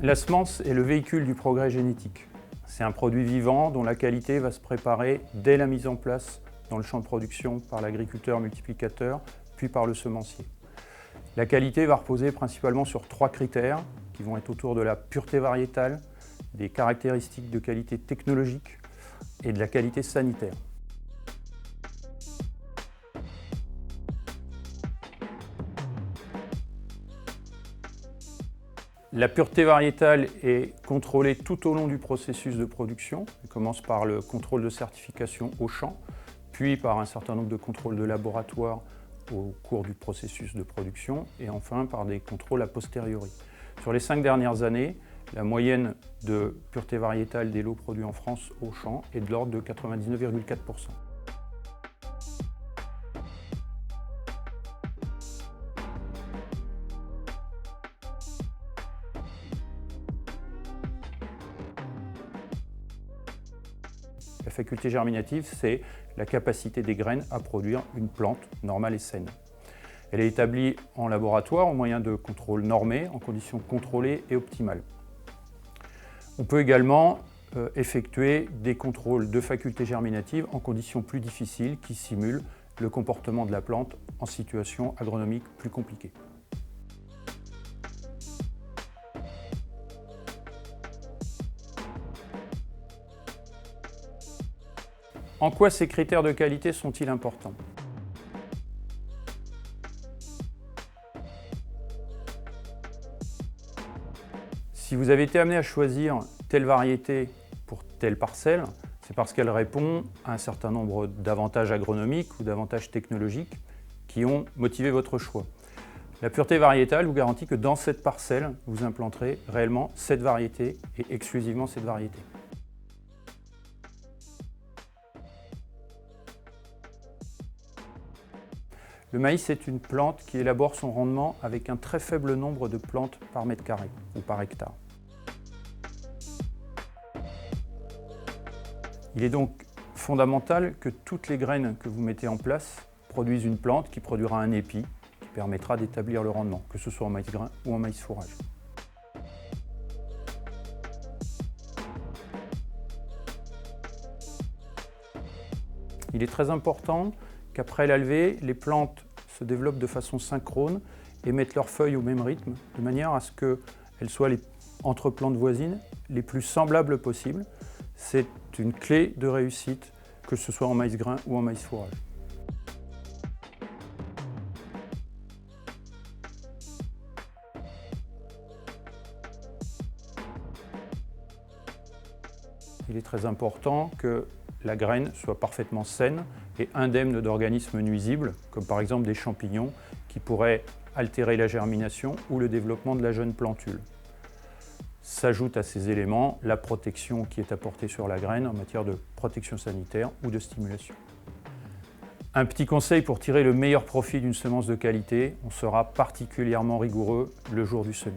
La semence est le véhicule du progrès génétique. C'est un produit vivant dont la qualité va se préparer dès la mise en place dans le champ de production par l'agriculteur multiplicateur, puis par le semencier. La qualité va reposer principalement sur 3 critères qui vont être autour de la pureté variétale, des caractéristiques de qualité technologique et de la qualité sanitaire. La pureté variétale est contrôlée tout au long du processus de production. Elle commence par le contrôle de certification au champ, puis par un certain nombre de contrôles de laboratoire au cours du processus de production, et enfin par des contrôles a posteriori. Sur les 5 dernières années, la moyenne de pureté variétale des lots produits en France au champ est de l'ordre de 99,4%. La faculté germinative, c'est la capacité des graines à produire une plante normale et saine. Elle est établie en laboratoire au moyen de contrôles normés, en conditions contrôlées et optimales. On peut également effectuer des contrôles de faculté germinative en conditions plus difficiles qui simulent le comportement de la plante en situation agronomique plus compliquée. En quoi ces critères de qualité sont-ils importants ? Si vous avez été amené à choisir telle variété pour telle parcelle, c'est parce qu'elle répond à un certain nombre d'avantages agronomiques ou d'avantages technologiques qui ont motivé votre choix. La pureté variétale vous garantit que dans cette parcelle, vous implanterez réellement cette variété et exclusivement cette variété. Le maïs est une plante qui élabore son rendement avec un très faible nombre de plantes par mètre carré ou par hectare. Il est donc fondamental que toutes les graines que vous mettez en place produisent une plante qui produira un épi qui permettra d'établir le rendement, que ce soit en maïs grain ou en maïs fourrage. Il est très important qu'après la levée, les plantes se développent de façon synchrone et mettent leurs feuilles au même rythme, de manière à ce qu'elles soient entre plantes voisines les plus semblables possibles. C'est une clé de réussite, que ce soit en maïs grain ou en maïs fourrage. Il est très important que la graine soit parfaitement saine et indemne d'organismes nuisibles, comme par exemple des champignons qui pourraient altérer la germination ou le développement de la jeune plantule. S'ajoute à ces éléments la protection qui est apportée sur la graine en matière de protection sanitaire ou de stimulation. Un petit conseil pour tirer le meilleur profit d'une semence de qualité, on sera particulièrement rigoureux le jour du semis.